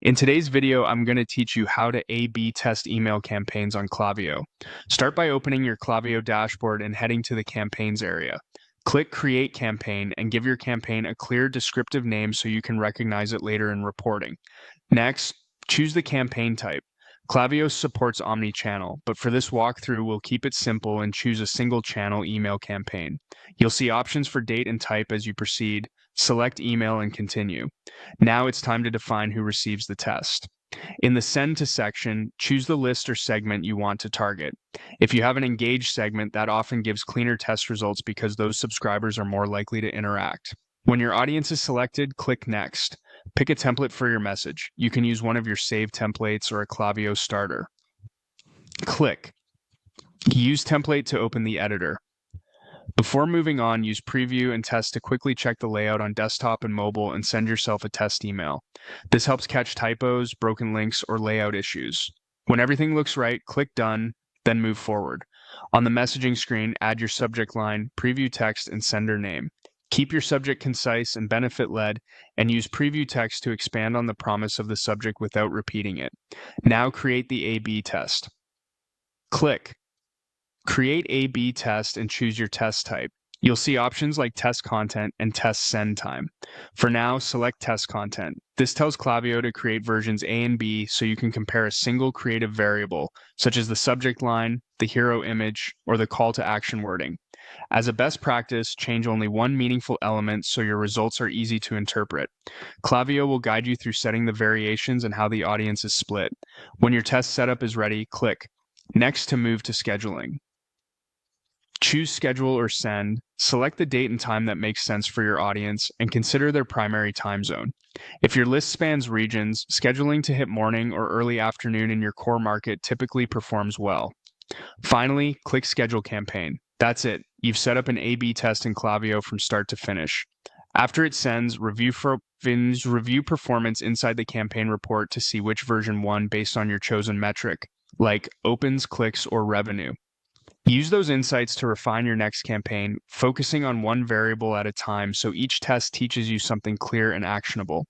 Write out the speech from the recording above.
In today's video, I'm going to teach you how to A/B test email campaigns on Klaviyo. Start by opening your Klaviyo dashboard and heading to the Campaigns area. Click Create Campaign and give your campaign a clear descriptive name so you can recognize it later in reporting. Next, choose the campaign type. Klaviyo supports omni-channel, but for this walkthrough, we'll keep it simple and choose a single-channel email campaign. You'll see options for date and type as you proceed. Select email and continue. Now it's time to define who receives the test. In the Send to section, choose the list or segment you want to target. If you have an engaged segment, that often gives cleaner test results because those subscribers are more likely to interact. When your audience is selected, click Next. Pick a template for your message. You can use one of your saved templates or a Klaviyo starter. Click Use Template to open the editor. Before moving on, use Preview and Test to quickly check the layout on desktop and mobile and send yourself a test email. This helps catch typos, broken links, or layout issues. When everything looks right, click Done, then move forward. On the messaging screen, add your subject line, preview text, and sender name. Keep your subject concise and benefit-led, and use preview text to expand on the promise of the subject without repeating it. Now create the A/B test. Click Create A/B test and choose your test type. You'll see options like test content and test send time. For now, select test content. This tells Klaviyo to create versions A and B so you can compare a single creative variable, such as the subject line, the hero image, or the call to action wording. As a best practice, change only one meaningful element so your results are easy to interpret. Klaviyo will guide you through setting the variations and how the audience is split. When your test setup is ready, click Next to move to scheduling. Choose Schedule or Send, select the date and time that makes sense for your audience, and consider their primary time zone. If your list spans regions, scheduling to hit morning or early afternoon in your core market typically performs well. Finally, click Schedule Campaign. That's it. You've set up an A/B test in Klaviyo from start to finish. After it sends, review performance inside the campaign report to see which version won based on your chosen metric, like opens, clicks, or revenue. Use those insights to refine your next campaign, focusing on one variable at a time so each test teaches you something clear and actionable.